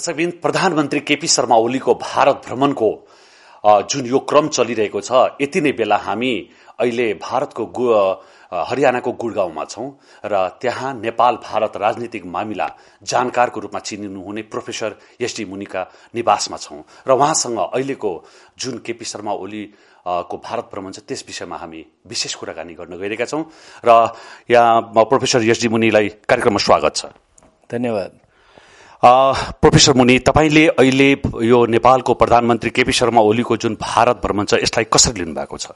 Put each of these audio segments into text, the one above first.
दर्शकबिन प्रधानमन्त्री केपी शर्मा ओलीको भारत भ्रमणको जुन यो क्रम चलिरहेको छ, यति नै बेला हामी अहिले भारतको हरियाणाको गुडगाउँमा छौं र त्यहाँ नेपाल भारत राजनीतिक मामिला जानकारको रूपमा चिनिनुहुने प्रोफेसर एसडी मुनिका निवासमा छौं र उहाँसँग अहिलेको जुन केपी शर्मा ओली को भारत भ्रमण छ त्यस विषयमा हामी विशेष कुराकानी गर्न गइरहेका छौं र यहाँ प्रोफेसर एसडी मुनिलाई कार्यक्रममा स्वागत छ। धन्यवाद। प्रोफेसर मुनि, तपाईले अहिले यो नेपालको प्रधानमन्त्री केपी शर्मा ओलीको जुन भारत भ्रमण छ यसलाई कसरी लिनु भएको छ?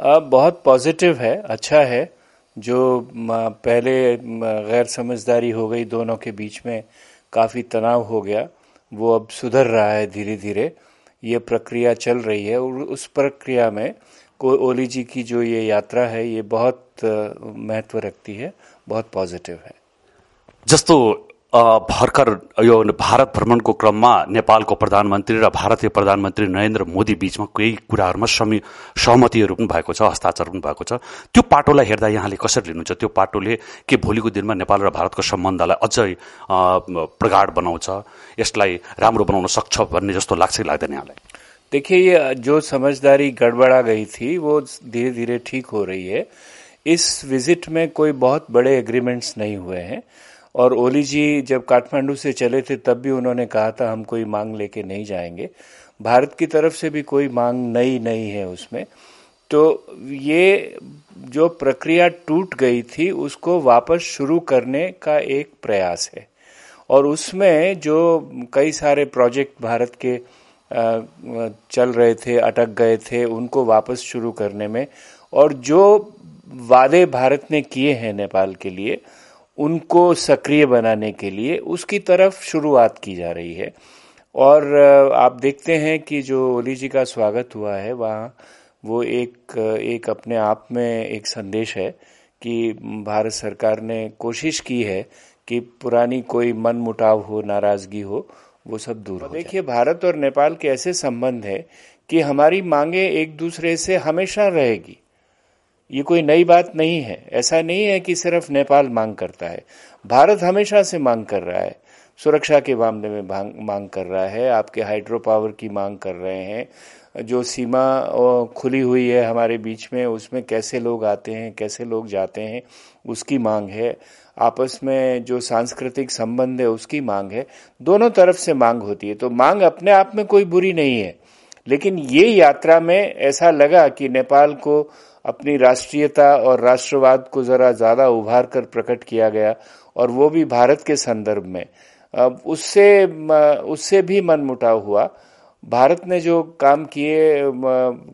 बहुत पॉजिटिव है, अच्छा है। जो पहले गैर समझदारी हो गई, दोनों के बीच में काफी तनाव हो गया, वो अब सुधर रहा है धीरे धीरे। ये प्रक्रिया चल रही है और उस प्रक्रिया में ओली जी की जो ये यात्रा है ये बहुत महत्व रखती है, बहुत पॉजिटिव है। जस्तो भर्खर यो भारत भ्रमणको क्रममा नेपालको प्रधानमन्त्री र भारतीय प्रधानमन्त्री नरेन्द्र मोदी बीचमा केही कुराहरूमा सहमतिहरू पनि भएको छ, हस्ताक्षर पनि भएको छ। त्यो पाटोलाई हेर्दा यहाँले कसरी लिनुहुन्छ? त्यो पाटोले के भोलिको दिनमा नेपाल र भारतको सम्बन्धलाई अझै प्रगाढ बनाउँछ, यसलाई राम्रो बनाउन सक्छ भन्ने जस्तो लाग्छ कि लाग्दैन यहाँलाई? देखिए, ये जो समझदारी गड़बड़ा गई थी वो धीरे धीरे ठीक हो रही है। इस विजिट में कोई बहुत बड़े एग्रीमेंट्स नहीं हुए हैं और ओली जी जब काठमांडू से चले थे तब भी उन्होंने कहा था हम कोई मांग लेके नहीं जाएंगे। भारत की तरफ से भी कोई मांग नई नहीं है उसमें। तो ये जो प्रक्रिया टूट गई थी उसको वापस शुरू करने का एक प्रयास है और उसमें जो कई सारे प्रोजेक्ट भारत के चल रहे थे, अटक गए थे, उनको वापस शुरू करने में और जो वादे भारत ने किए हैं नेपाल के लिए उनको सक्रिय बनाने के लिए उसकी तरफ शुरुआत की जा रही है। और आप देखते हैं कि जो ओली जी का स्वागत हुआ है वहाँ वो एक अपने आप में एक संदेश है कि भारत सरकार ने कोशिश की है कि पुरानी कोई मनमुटाव हो, नाराजगी हो, वो सब दूर हो। देखिए, भारत और नेपाल के ऐसे संबंध है कि हमारी मांगे एक दूसरे से हमेशा रहेगी। ये कोई नई बात नहीं है। ऐसा नहीं है कि सिर्फ नेपाल मांग करता है, भारत हमेशा से मांग कर रहा है। सुरक्षा के मामले में मांग कर रहा है, आपके हाइड्रो पावर की मांग कर रहे हैं, जो सीमा खुली हुई है हमारे बीच में उसमें कैसे लोग आते हैं, कैसे लोग जाते हैं, उसकी मांग है। आपस में जो सांस्कृतिक संबंध है उसकी मांग है। दोनों तरफ से मांग होती है, तो मांग अपने आप में कोई बुरी नहीं है। लेकिन ये यात्रा में ऐसा लगा कि नेपाल को अपनी राष्ट्रीयता और राष्ट्रवाद को जरा ज्यादा उभार कर प्रकट किया गया और वो भी भारत के संदर्भ में। उससे भी मनमुटाव हुआ। भारत ने जो काम किए,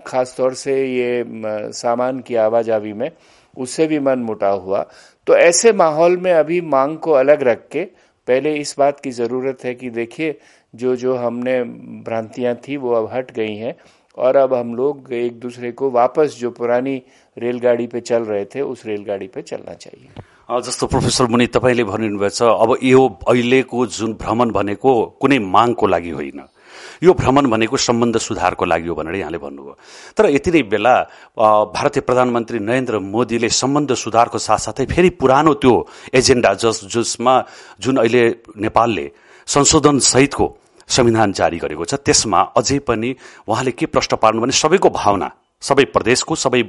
खास तौर से ये सामान की आवाजावी में, उससे भी मनमुटाव हुआ। तो ऐसे माहौल में अभी मांग को अलग रख के पहले इस बात की जरूरत है कि देखिए, जो हमने भ्रांतियां थी वो अब हट गई हैं और अब हम लोग एक दूसरे को वापस जो पुरानी रेलगाड़ी पे चल रहे थे उस रेलगाड़ी पे चलना चाहिए। जस्तो प्रोफेसर मुनि तपाईले भन्नुभएको छ, अब यो अहिलेको जुन भ्रमण भनेको कुनै मागको लागि होइन, यो भ्रमण भनेको सम्बन्ध सुधारको लागि हो भनेर यहाँले भन्नुभयो। तर यति नै बेला भारतीय प्रधानमन्त्री नरेन्द्र मोदीले सम्बन्ध सुधारको साथसाथै फेरि पुरानो त्यो एजेन्डा जसमा जुन अहिले नेपालले संशोधन सहितको संविधान जारी गरेको छ त्यसमा अझै पनि उहाँले के प्रश्न पार्नु भने सबैको भावना, सबै प्रदेशको, सबै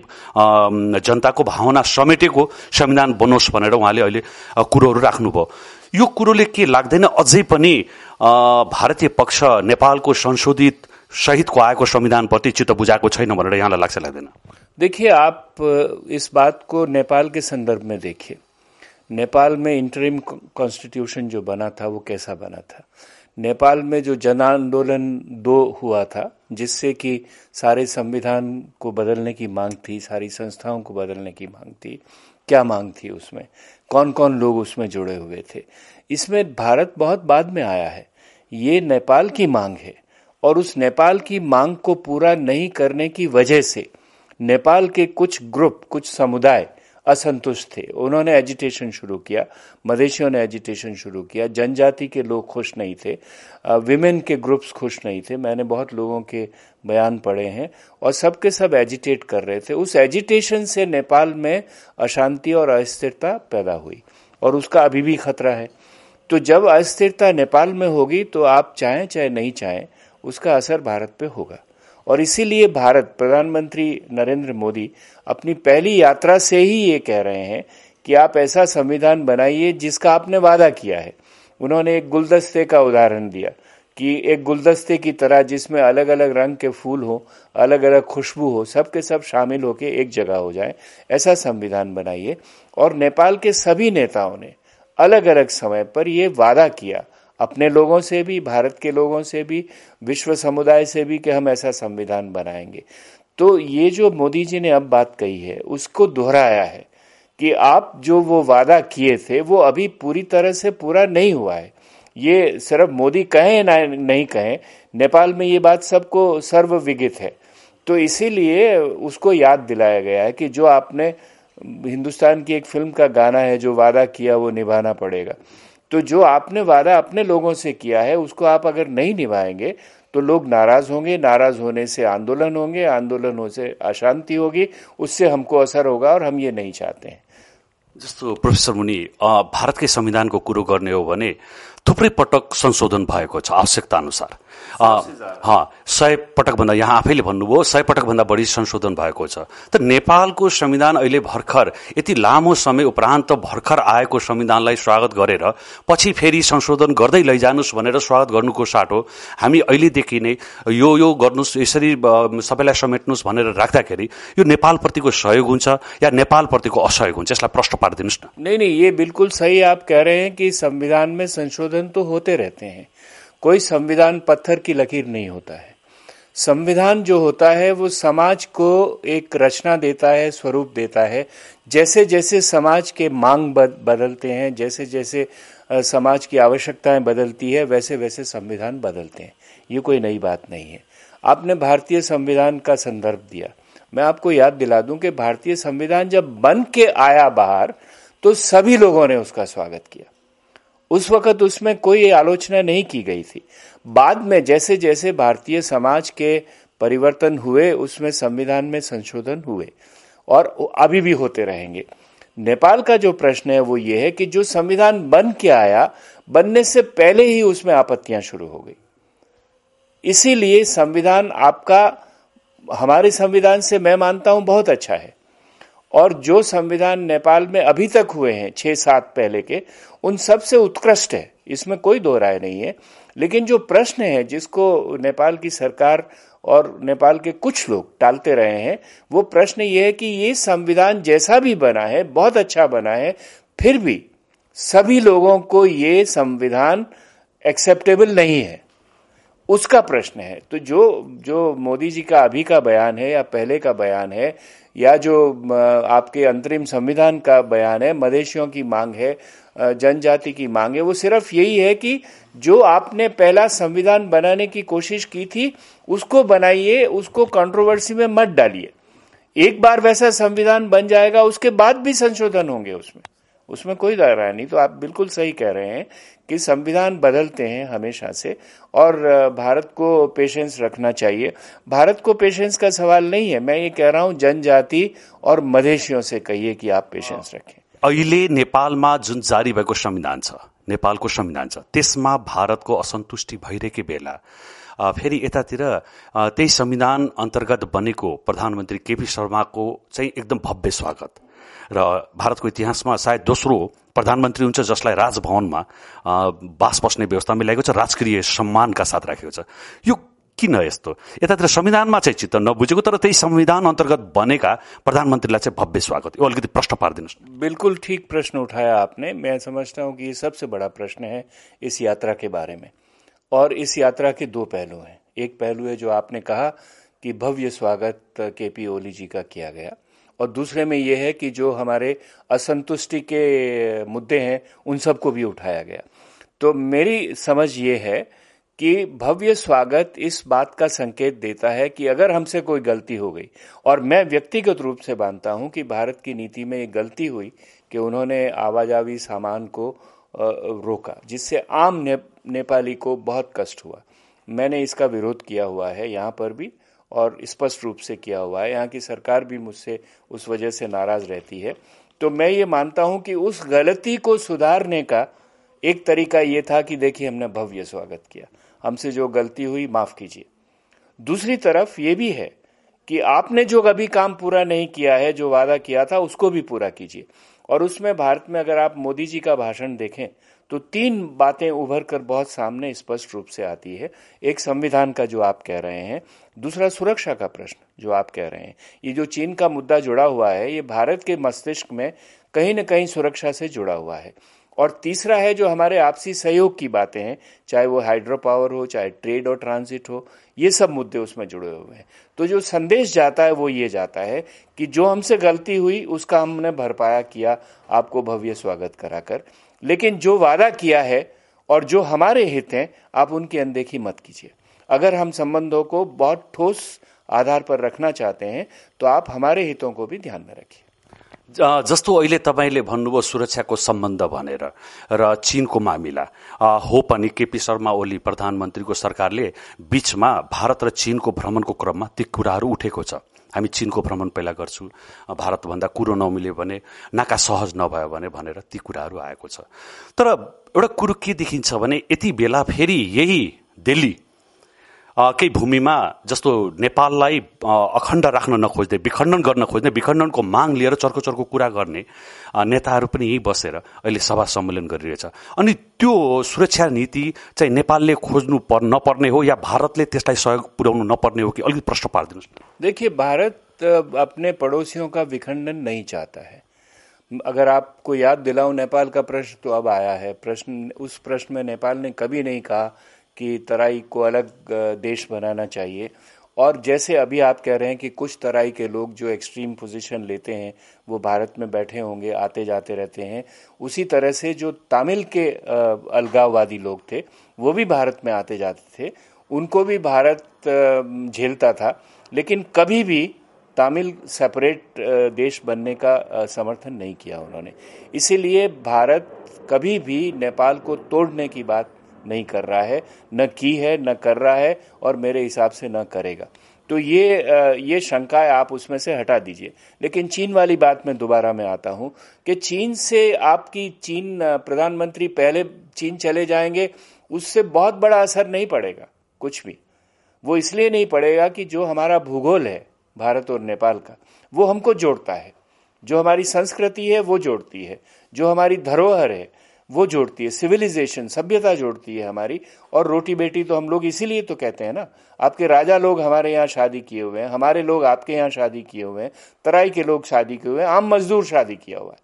जनताको भावना समेटेको संविधान बनोस् भनेर उहाँले अहिले कुरोहरू राख्नुभयो। यो कुरोले के लाग्दैन अझै पनि भारतीय पक्ष नेपालको संशोधित सहितको आएको संविधानप्रति चित्त बुझाएको छैन भनेर यहाँलाई लाग्छ लाग्दैन? देखिए, आप इस बात को नेपाल के संदर्भ में देखिए। नेपाल में इंटरिम कॉन्स्टिट्यूशन जो बना था वो कैसा बना था? नेपाल में जो जन आंदोलन 2 हुआ था जिससे कि सारे संविधान को बदलने की मांग थी, सारी संस्थाओं को बदलने की मांग थी, क्या मांग थी उसमें, कौन कौन लोग उसमें जुड़े हुए थे? इसमें भारत बहुत बाद में आया है। ये नेपाल की मांग है और उस नेपाल की मांग को पूरा नहीं करने की वजह से नेपाल के कुछ ग्रुप, कुछ समुदाय असंतुष्ट थे। उन्होंने एजिटेशन शुरू किया, मधेशियों ने एजिटेशन शुरू किया, जनजाति के लोग खुश नहीं थे, विमेन के ग्रुप्स खुश नहीं थे। मैंने बहुत लोगों के बयान पढ़े हैं और सबके सब एजिटेट कर रहे थे। उस एजिटेशन से नेपाल में अशांति और अस्थिरता पैदा हुई और उसका अभी भी खतरा है। तो जब अस्थिरता नेपाल में होगी तो आप चाहें चाहे नहीं चाहें उसका असर भारत पे होगा। और इसीलिए भारत, प्रधानमंत्री नरेंद्र मोदी अपनी पहली यात्रा से ही ये कह रहे हैं कि आप ऐसा संविधान बनाइए जिसका आपने वादा किया है। उन्होंने एक गुलदस्ते का उदाहरण दिया कि एक गुलदस्ते की तरह जिसमें अलग अलग रंग के फूल हो, अलग अलग खुशबू हो, सब के सब शामिल होकर एक जगह हो जाए, ऐसा संविधान बनाइए। और नेपाल के सभी नेताओं ने अलग अलग समय पर यह वादा किया, अपने लोगों से भी, भारत के लोगों से भी, विश्व समुदाय से भी, कि हम ऐसा संविधान बनाएंगे। तो ये जो मोदी जी ने अब बात कही है उसको दोहराया है कि आप जो वो वादा किए थे वो अभी पूरी तरह से पूरा नहीं हुआ है। ये सिर्फ मोदी कहें ना नहीं कहें, नेपाल में ये बात सबको सर्वविदित है। तो इसीलिए उसको याद दिलाया गया है कि जो आपने, हिंदुस्तान की एक फिल्म का गाना है, जो वादा किया वो निभाना पड़ेगा। तो जो आपने वादा अपने लोगों से किया है उसको आप अगर नहीं निभाएंगे तो लोग नाराज होंगे, नाराज होने से आंदोलन होंगे, आंदोलन से अशांति होगी, उससे हमको असर होगा और हम ये नहीं चाहते हैं। जस्तो प्रोफेसर मुनि, भारतकै संविधानको कुरो गर्ने हो भने थुप्रै पटक संशोधन भएको छ आवश्यकता अनुसार। 100 पटक भन्दा, यहाँ आफैले भन्नुभयो 100 पटक भन्दा बढी संशोधन भएको छ। त नेपालको संविधान अहिले भर्खर यति लामो समय उपरान्त भर्खर आएको संविधानलाई स्वागत गरेर पछि फेरि संशोधन गर्दै लैजानुस् भनेर स्वागत गर्नुको साटो हामी अहिलेदेखि नै यो गर्नुस्, यसरी सबैलाई समेट्नुस् भनेर राख्दाखेरि यो नेपालप्रतिको सहयोग हुन्छ या नेपालप्रतिको असहयोग हुन्छ, यसलाई प्रश्न पारिदिनुस् न। नहीं, ये बिल्कुल सही आप कह रहे हैं कि संविधान में संशोधन तो होते रहते हैं। कोई संविधान पत्थर की लकीर नहीं होता है। संविधान जो होता है वो समाज को एक रचना देता है, स्वरूप देता है। जैसे जैसे समाज के मांग बदलते हैं, जैसे जैसे समाज की आवश्यकताएं बदलती है, वैसे वैसे संविधान बदलते हैं। ये कोई नई बात नहीं है। आपने भारतीय संविधान का संदर्भ दिया, मैं आपको याद दिला दूं कि भारतीय संविधान जब बन के आया बाहर तो सभी लोगों ने उसका स्वागत किया। उस वक्त उसमें कोई आलोचना नहीं की गई थी। बाद में जैसे जैसे भारतीय समाज के परिवर्तन हुए, उसमें संविधान में संशोधन हुए और अभी भी होते रहेंगे। नेपाल का जो प्रश्न है वो ये है कि जो संविधान बन के आया, बनने से पहले ही उसमें आपत्तियां शुरू हो गई। इसीलिए संविधान आपका, हमारे संविधान से मैं मानता हूं बहुत अच्छा है, और जो संविधान नेपाल में अभी तक हुए हैं 6-7 पहले के, उन सब से उत्कृष्ट है, इसमें कोई दो राय नहीं है। लेकिन जो प्रश्न है जिसको नेपाल की सरकार और नेपाल के कुछ लोग टालते रहे हैं, वो प्रश्न ये है कि ये संविधान जैसा भी बना है, बहुत अच्छा बना है, फिर भी सभी लोगों को ये संविधान एक्सेप्टेबल नहीं है, उसका प्रश्न है। तो जो मोदी जी का अभी का बयान है या पहले का बयान है या जो आपके अंतरिम संविधान का बयान है, मधेशियों की मांग है, जनजाति की मांग है, वो सिर्फ यही है कि जो आपने पहला संविधान बनाने की कोशिश की थी उसको बनाइए, उसको कंट्रोवर्सी में मत डालिए। एक बार वैसा संविधान बन जाएगा, उसके बाद भी संशोधन होंगे उसमें कोई राय नहीं। तो आप बिल्कुल सही कह रहे हैं कि संविधान बदलते हैं हमेशा से, और भारत को पेशेंस रखना चाहिए। भारत को पेशेंस का सवाल नहीं है, मैं ये कह रहा हूं जनजाति और मधेशियों से कहिए कि आप पेशेंस रखें। अहिले नेपालमा जुन जारी भएको संविधान छ, नेपालको संविधान छ, त्यसमा भारतको असन्तुष्टि भइरहेकै बेला फेरि यतातिर त्यही संविधान अन्तर्गत बनेको प्रधानमन्त्री केपी शर्माको चाहिँ एकदम भव्य स्वागत, र भारतको इतिहासमा सायद दोस्रो प्रधानमन्त्री हुन्छ जसलाई राजभवनमा बास बस्ने व्यवस्था मिलाएको छ, राजकीय सम्मानका साथ राखेको छ। यो किन यस्तो? यतातिर संविधानमा चाहिँ चित्त नबुझेको तर त्यही संविधान अन्तर्गत बनेका प्रधानमन्त्रीलाई चाहिँ भव्य स्वागत, यो अलिकति प्रश्न पारिदिनुहोस्। बिल्कुल ठीक प्रश्न उठाया आपने। मैं समझता हूं कि ये सबसे बड़ा प्रश्न है इस यात्रा के बारे में, और इस यात्रा के दो पहलू हैं। एक पहलू है जो आपने कहा कि भव्य स्वागत केपी ओली जी का किया गया, और दूसरे में यह है कि जो हमारे असंतुष्टि के मुद्दे हैं उन सबको भी उठाया गया। तो मेरी समझ ये है कि भव्य स्वागत इस बात का संकेत देता है कि अगर हमसे कोई गलती हो गई, और मैं व्यक्तिगत रूप से मानता हूं कि भारत की नीति में एक गलती हुई कि उन्होंने आवाजावी सामान को रोका, जिससे आम नेपाली को बहुत कष्ट हुआ। मैंने इसका विरोध किया हुआ है यहाँ पर भी, और स्पष्ट रूप से किया हुआ है। यहाँ की सरकार भी मुझसे उस वजह से नाराज रहती है। तो मैं ये मानता हूं कि उस गलती को सुधारने का एक तरीका ये था कि देखिए हमने भव्य स्वागत किया, हमसे जो गलती हुई माफ कीजिए। दूसरी तरफ ये भी है कि आपने जो अभी काम पूरा नहीं किया है, जो वादा किया था उसको भी पूरा कीजिए। और उसमें भारत में अगर आप मोदी जी का भाषण देखें तो 3 बातें उभर कर बहुत सामने स्पष्ट रूप से आती है। एक संविधान का जो आप कह रहे हैं, दूसरा सुरक्षा का प्रश्न जो आप कह रहे हैं। ये जो चीन का मुद्दा जुड़ा हुआ है, ये भारत के मस्तिष्क में कहीं न कहीं सुरक्षा से जुड़ा हुआ है। और तीसरा है जो हमारे आपसी सहयोग की बातें हैं, चाहे वो हाइड्रो पावर हो, चाहे ट्रेड और ट्रांजिट हो, ये सब मुद्दे उसमें जुड़े हुए हैं। तो जो संदेश जाता है वो ये जाता है कि जो हमसे गलती हुई उसका हमने भरपाया किया, आपको भव्य स्वागत कराकर। लेकिन जो वादा किया है और जो हमारे हित हैं, आप उनकी अनदेखी मत कीजिए। अगर हम संबंधों को बहुत ठोस आधार पर रखना चाहते हैं तो आप हमारे हितों को भी ध्यान में रखिए। जस्तो अहिले तपाईँले भन्नुभयो सुरक्षाको सम्बन्ध भनेर र चीनको मामिला हो पनि केपी शर्मा ओली प्रधानमन्त्रीको सरकारले बीचमा भारत र चीनको भ्रमणको क्रममा ती कुराहरू उठेको छ। हामी चीनको भ्रमण पहिला गर्छु, भारतभन्दा कुरो नमिल्यो भने, नाका सहज नभयो भने भनेर ती कुराहरू आएको छ। तर एउटा कुरो के देखिन्छ भने यति बेला फेरि यही दिल्ली केही भूमिमा जस्तो नेपाललाई अखण्ड राख्न नखोज्दै विखण्डन गर्न खोज्ने, विखण्डनको माग लिएर चर्को चर्को कुरा गर्ने नेताहरू पनि यही बसेर अहिले सभा सम्मेलन गरिरहेछ। अनि त्यो सुरक्षा नीति चाहिँ नेपालले खोज्नु नपर्ने हो या भारतले त्यसलाई सहयोग पुर्याउनु नपर्ने हो कि अलिकति प्रश्न पारिदिनुहोस्। देखिए, भारत अपने पड़ोसियों का विखंडन नहीं चाहता है। अगर आपको याद दिलाऊं नेपाल का प्रश्न तो अब आया है। उस प्रश्न में नेपाल ने कभी नहीं कहा कि तराई को अलग देश बनाना चाहिए। और जैसे अभी आप कह रहे हैं कि कुछ तराई के लोग जो एक्सट्रीम पोजीशन लेते हैं वो भारत में बैठे होंगे, आते जाते रहते हैं, उसी तरह से जो तमिल के अलगाववादी लोग थे वो भी भारत में आते जाते थे, उनको भी भारत झेलता था। लेकिन कभी भी तमिल सेपरेट देश बनने का समर्थन नहीं किया उन्होंने। इसीलिए भारत कभी भी नेपाल को तोड़ने की बात नहीं कर रहा है, न की है, न कर रहा है और मेरे हिसाब से न करेगा। तो ये शंकाएं आप उसमें से हटा दीजिए। लेकिन चीन वाली बात में दोबारा मैं आता हूं कि चीन से आपकी चीन प्रधानमंत्री पहले चीन चले जाएंगे, उससे बहुत बड़ा असर नहीं पड़ेगा कुछ भी। वो इसलिए नहीं पड़ेगा कि जो हमारा भूगोल है भारत और नेपाल का, वो हमको जोड़ता है। जो हमारी संस्कृति है वो जोड़ती है, जो हमारी धरोहर है वो जोड़ती है, सिविलाइजेशन सभ्यता जोड़ती है हमारी। और रोटी बेटी तो हम लोग इसीलिए तो कहते हैं ना, आपके राजा लोग हमारे यहाँ शादी किए हुए हैं, हमारे लोग आपके यहाँ शादी किए हुए हैं, तराई के लोग शादी किए हुए हैं, आम मजदूर शादी किया हुआ है।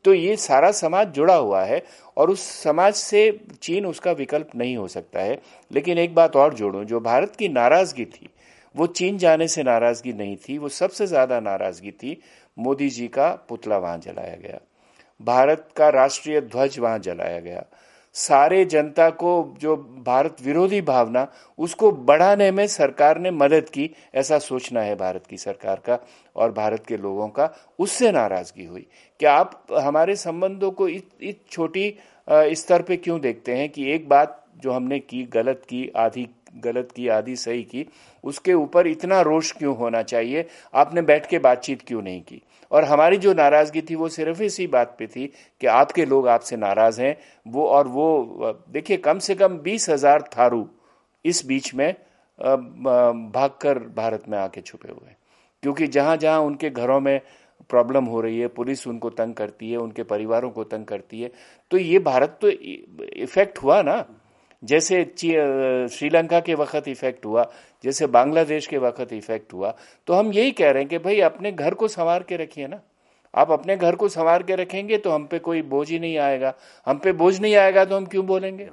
तो ये सारा समाज जुड़ा हुआ है और उस समाज से चीन उसका विकल्प नहीं हो सकता है। लेकिन एक बात और जोड़ूं, जो भारत की नाराजगी थी वो चीन जाने से नाराजगी नहीं थी, वो सबसे ज्यादा नाराजगी थी मोदी जी का पुतला वहां जलाया गया, भारत का राष्ट्रीय ध्वज वहां जलाया गया। सारे जनता को जो भारत विरोधी भावना, उसको बढ़ाने में सरकार ने मदद की, ऐसा सोचना है भारत की सरकार का और भारत के लोगों का। उससे नाराजगी हुई कि आप हमारे संबंधों को इस छोटी स्तर पे क्यों देखते हैं कि एक बात जो हमने की गलत की आधी सही की, उसके ऊपर इतना रोष क्यों होना चाहिए? आपने बैठ के बातचीत क्यों नहीं की? और हमारी जो नाराजगी थी वो सिर्फ इसी बात पे थी कि आपके लोग आपसे नाराज हैं। वो देखिए, कम से कम 20,000 थारू इस बीच में भागकर भारत में आके छुपे हुए हैं, क्योंकि जहां जहां उनके घरों में प्रॉब्लम हो रही है, पुलिस उनको तंग करती है, उनके परिवारों को तंग करती है। तो ये भारत तो इफेक्ट हुआ ना, जैसे श्रीलंका के वक्त इफेक्ट हुआ, जैसे बांग्लादेश के वक्त इफेक्ट हुआ। तो हम यही कह रहे हैं कि भाई अपने घर को संवार के रखिए ना। आप अपने घर को संवार के रखेंगे तो हम पे कोई बोझ ही नहीं आएगा। हम पे बोझ नहीं आएगा तो हम क्यों बोलेंगे?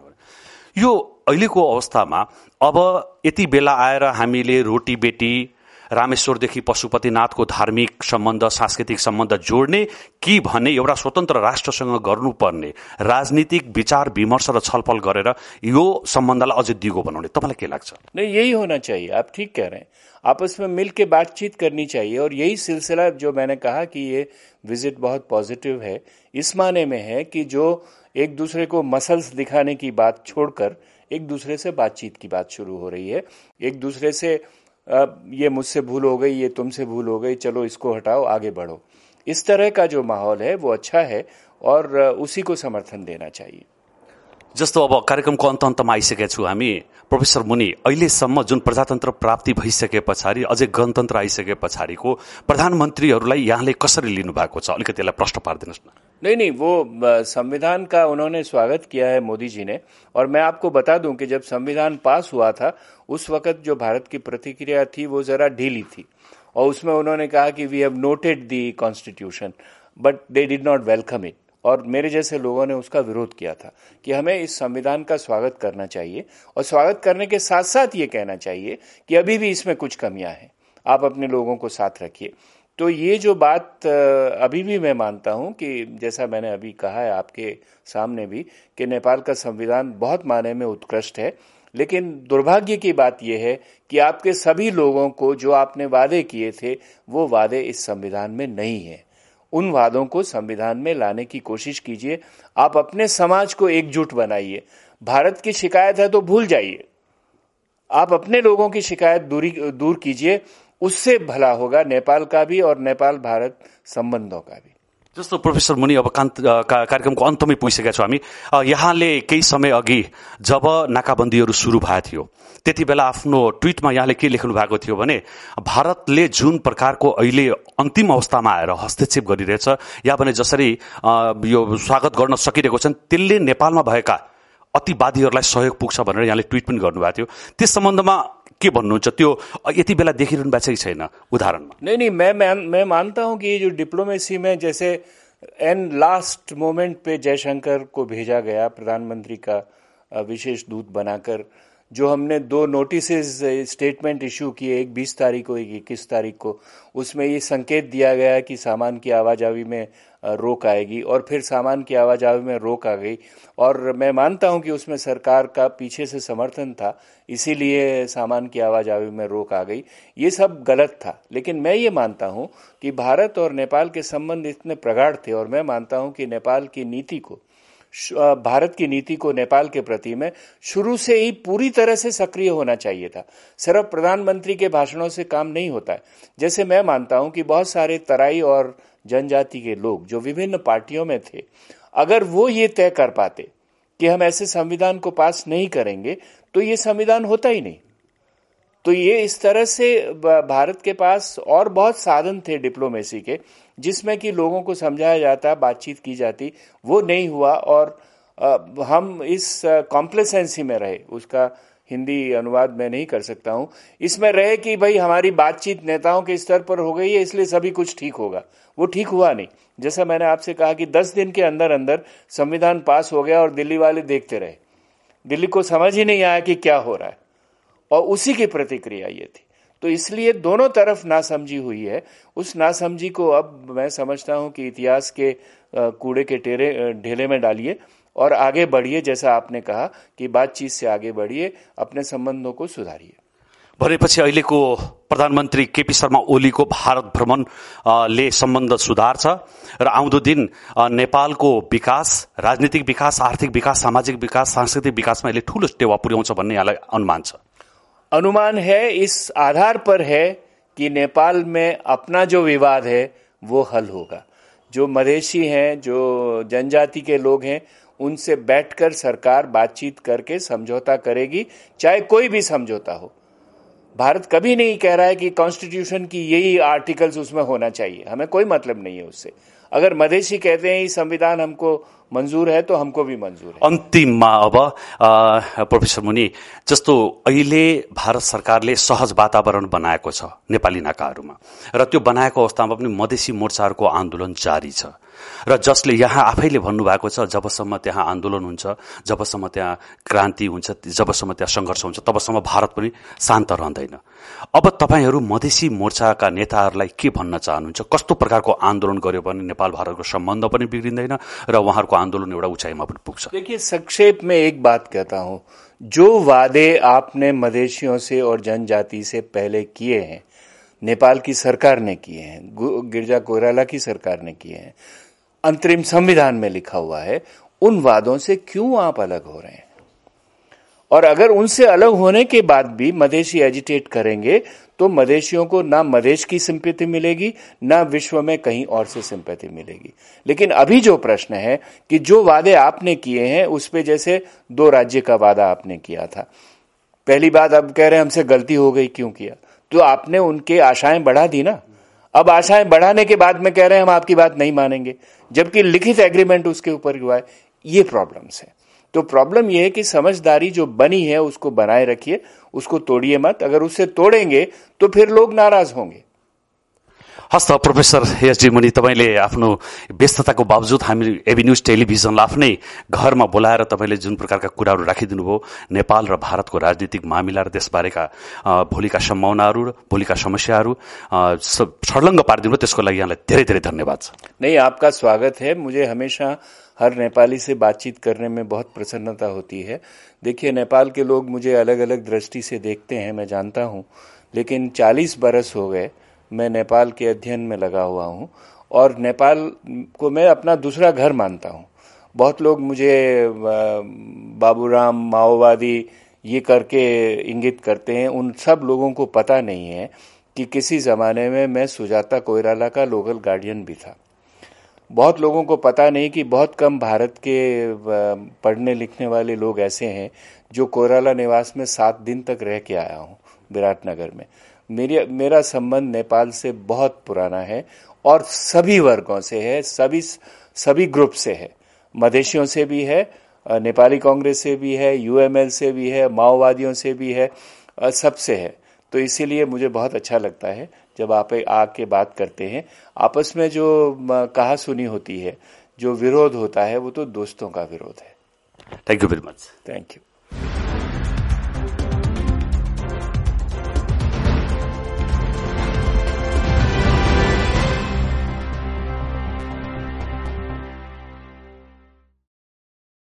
यो अहिलेको अवस्थामा अब यति बेला आएर हामीले रोटी बेटी, रामेश्वरदेखि पशुपतिनाथको धार्मिक सम्बन्ध, सांस्कृतिक सम्बन्ध जोड्ने कि भने एउटा स्वतन्त्र राष्ट्रसँग गर्नुपर्ने राजनीतिक विचार विमर्श र छलफल गरेर यो सम्बन्धलाई अझै दिगो बनाउने, तपाईँलाई के लाग्छ? नहीं, यही होना चाहिए। आप ठीक कह रहे हैं, आपस में मिल के बातचीत करनी चाहिए। और यही सिलसिला जो मैंने कहा कि ये विजिट बहुत पॉजिटिव है, इस माने में है कि जो एक दूसरे को मसल्स दिखाने की बात छोड़कर एक दूसरे से बातचीत की बात शुरू हो रही है। एक दूसरे से ये मुझसे भूल हो गई, ये तुमसे भूल हो गई, चलो इसको हटाओ, आगे बढ़ो। इस तरह का जो माहौल है वो अच्छा है और उसी को समर्थन देना चाहिए। जस्तो अब कार्यक्रमको अन्तमा आइसकेका छौँ हामी। प्रोफेसर मुनि, अहिलेसम्म जुन प्रजातन्त्र प्राप्ति भइसके पछाडि, अझै गणतन्त्र आइसके पछाडिको प्रधानमन्त्रीहरूलाई यहाँले कसरी लिनु भएको छ, अलिकति यसलाई प्रश्न पारिदिनुहोस् न। नहीं, वो संविधान का उन्होंने स्वागत किया है मोदी जी ने। और मैं आपको बता दूं कि जब संविधान पास हुआ था उस वक्त जो भारत की प्रतिक्रिया थी वो जरा ढीली थी, और उसमें उन्होंने कहा कि we have noted the constitution but they did not welcome it. और मेरे जैसे लोगों ने उसका विरोध किया था कि हमें इस संविधान का स्वागत करना चाहिए, और स्वागत करने के साथ साथ ये कहना चाहिए कि अभी भी इसमें कुछ कमियां हैं, आप अपने लोगों को साथ रखिए। तो ये जो बात अभी भी मैं मानता हूं कि जैसा मैंने अभी कहा है आपके सामने भी, कि नेपाल का संविधान बहुत मायने में उत्कृष्ट है, लेकिन दुर्भाग्य की बात यह है कि आपके सभी लोगों को जो आपने वादे किए थे वो वादे इस संविधान में नहीं है। उन वादों को संविधान में लाने की कोशिश कीजिए। आप अपने समाज को एकजुट बनाइए। भारत की शिकायत है तो भूल जाइए, आप अपने लोगों की शिकायत दूर कीजिए, उससे भला होगा नेपाल का भी और नेपाल भारत सम्बन्धों का भी। जस्तो प्रोफेसर मुनि, अब कार्यक्रमको अन्तमै पुगिसकेका छौँ हामी। यहाँले केही समय अघि जब नाकाबन्दीहरू सुरु भएको थियो त्यति बेला आफ्नो ट्विटमा यहाँले के लेख्नु भएको थियो भने, भारतले जुन प्रकारको अहिले अन्तिम अवस्थामा आएर हस्तक्षेप गरिरहेछ, या भने जसरी यो स्वागत गर्न सकिरहेको छन्, त्यसले नेपालमा भएका अतिवादीहरूलाई सहयोग पुग्छ भनेर यहाँले ट्विट पनि गर्नुभएको थियो। त्यस सम्बन्धमा के भन्नुहुन्छ? त्यो यति बेला देखिरहनु भएको छ कि छैन उदाहरणमा? नहीं, मैं मानता हूं कि ये जो डिप्लोमेसी में जैसे एन लास्ट मोमेंट पे जयशंकर को भेजा गया प्रधानमंत्री का विशेष दूत बनाकर, जो हमने 2 नोटिसेस स्टेटमेंट इश्यू किए, एक 20 तारीख को, एक 21 तारीख को, उसमें ये संकेत दिया गया कि सामान की आवाजाही में रोक आएगी, और फिर सामान की आवाजाही में रोक आ गई। और मैं मानता हूं कि उसमें सरकार का पीछे से समर्थन था, इसीलिए सामान की आवाजाही में रोक आ गई। ये सब गलत था, लेकिन मैं ये मानता हूं कि भारत और नेपाल के संबंध इतने प्रगाढ़ थे, और मैं मानता हूं कि नेपाल की नीति को, भारत की नीति को नेपाल के प्रति में शुरू से ही पूरी तरह से सक्रिय होना चाहिए था। सिर्फ प्रधानमंत्री के भाषणों से काम नहीं होता है। जैसे मैं मानता हूं कि बहुत सारे तराई और जनजाति के लोग जो विभिन्न पार्टियों में थे, अगर वो ये तय कर पाते कि हम ऐसे संविधान को पास नहीं करेंगे, तो ये संविधान होता ही नहीं। तो ये इस तरह से भारत के पास और बहुत साधन थे डिप्लोमेसी के, जिसमें कि लोगों को समझाया जाता, बातचीत की जाती, वो नहीं हुआ। और हम इस कॉम्प्लेसेंसी में रहे, उसका हिंदी अनुवाद मैं नहीं कर सकता हूं, इसमें रहे कि भाई हमारी बातचीत नेताओं के स्तर पर हो गई है, इसलिए सभी कुछ ठीक होगा। वो ठीक हुआ नहीं। जैसा मैंने आपसे कहा कि 10 दिन के अंदर अंदर संविधान पास हो गया और दिल्ली वाले देखते रहे। दिल्ली को समझ ही नहीं आया कि क्या हो रहा है, और उसी की प्रतिक्रिया ये थी। तो इसलिए दोनों तरफ नासमझी हुई है। उस नासमझी को अब मैं समझता हूं कि इतिहास के कूड़े के ढेले में डालिए और आगे बढ़िए। जैसा आपने कहा कि बातचीत से आगे बढ़िए, अपने संबंधों को सुधारिए। भनेपछि अहिलेको प्रधानमन्त्री केपी शर्मा ओलीको भारत भ्रमण ले सम्बन्ध सुधार्छ र आउँदो दिन नेपालको विकास, राजनीतिक विकास, आर्थिक विकास, सामाजिक विकास, सांस्कृतिक विकासमा यसले ठूलो टेवा पुर्याउँछ भन्ने यहाँलाई अनुमान छ? अनुमान है, इस आधार पर है कि नेपाल में अपना जो विवाद है वो हल होगा। जो मधेसी हैं, जो जनजाति के लोग हैं, उनसे बैठकर सरकार बातचीत करके समझौता करेगी, चाहे कोई भी समझौता हो। भारत कभी नहीं कह रहा है कि कॉन्स्टिट्यूशन की यही आर्टिकल्स उसमें होना चाहिए, हमें कोई मतलब नहीं है उससे। अगर मधेसी कहते हैं ये संविधान हमको मंजूर है, तो हमको भी मंजूर है। अन्तिममा अब प्रोफेसर मुनि, जस्तो अहिले भारत सरकारले सहज वातावरण बनाएको छ नेपाली नाकाहरूमा, र त्यो बनाएको अवस्थामा पनि मधेसी मोर्चाहरूको आन्दोलन जारी छ, र जसले यहाँ आफैले भन्नुभएको छ जबसम्म त्यहाँ आन्दोलन हुन्छ, जबसम्म त्यहाँ क्रान्ति हुन्छ, जबसम्म त्यहाँ संघर्ष हुन्छ, तबसम्म भारत पनि शान्त रहँदैन। अब तपाईहरू मधेसी मोर्चाका नेताहरूलाई के भन्न चाहनुहुन्छ? कस्तो प्रकारको आन्दोलन गर्यो भने नेपाल भारतको सम्बन्ध पनि बिग्रिँदैन र उहाँहरूको आन्दोलन एउटा उचाइमा पनि पुग्छ? देखिए, संक्षेप में एक बात कहता हूं, जो वादे आपने मधेसियों से और जनजाति से पहले किए हैं, नेपाल की सरकार ने किए हैं, गिरजा कोइराला की सरकार ने किए हैं, अंतरिम संविधान में लिखा हुआ है, उन वादों से क्यों आप अलग हो रहे हैं? और अगर उनसे अलग होने के बाद भी मधेशी एजिटेट करेंगे तो मधेशियों को ना मधेश की सिंपैथी मिलेगी, ना विश्व में कहीं और से सिंपैथी मिलेगी। लेकिन अभी जो प्रश्न है कि जो वादे आपने किए हैं उस पे, जैसे 2 राज्य का वादा आपने किया था, पहली बात अब कह रहे हैं हमसे गलती हो गई, क्यों किया? तो आपने उनके आशाएं बढ़ा दी ना। अब आशाएं बढ़ाने के बाद में कह रहे हैं हम आपकी बात नहीं मानेंगे, जबकि लिखित एग्रीमेंट उसके ऊपर हुआ है। ये प्रॉब्लम्स है। तो प्रॉब्लम यह है कि समझदारी जो बनी है उसको बनाए रखिए, उसको तोड़िए मत। अगर उससे तोड़ेंगे तो फिर लोग नाराज होंगे। हस् त प्रोफेसर एसडी मुनि, तपाईँले आफ्नो व्यस्तताको बावजुद हामी एबी न्यूज टेलिभिजनलाई आफ्नै घरमा बोलाएर तपाईँले जुन प्रकारका कुराहरू राखिदिनु भयो, नेपाल र भारतको राजनीतिक मामिला र त्यसबारेका भोलिका सम्भावनाहरू र भोलिका समस्याहरू छर्लङ्ग पारिदिनु, त्यसको लागि यहाँलाई धेरै धेरै धन्यवाद छ। नहीं, आपका स्वागत है। मुझे हमेशा हर नेपाली से बातचीत करने में बहुत प्रसन्नता होती है। देखिए, नेपाल के लोग मुझे अलग अलग दृष्टि से देखते हैं, मैं जानता हूँ, लेकिन 40 बरस हो गए मैं नेपाल के अध्ययन में लगा हुआ हूँ और नेपाल को मैं अपना दूसरा घर मानता हूँ। बहुत लोग मुझे बाबूराम, माओवादी ये करके इंगित करते हैं। उन सब लोगों को पता नहीं है कि किसी ज़माने में मैं सुजाता कोइराला का लोकल गार्डियन भी था। बहुत लोगों को पता नहीं कि बहुत कम भारत के पढ़ने लिखने वाले लोग ऐसे हैं जो कोइराला निवास में 7 दिन तक रह के आया हूँ विराटनगर में। मेरा संबंध नेपाल से बहुत पुराना है और सभी वर्गों से है, सभी ग्रुप से है। मधेशियों से भी है, नेपाली कांग्रेस से भी है, यूएमएल से भी है, माओवादियों से भी है, सबसे है। तो इसीलिए मुझे बहुत अच्छा लगता है जब आप आके बात करते हैं। आपस में जो कहा सुनी होती है, जो विरोध होता है, वो तो दोस्तों का विरोध है। Thank you very much. Thank you.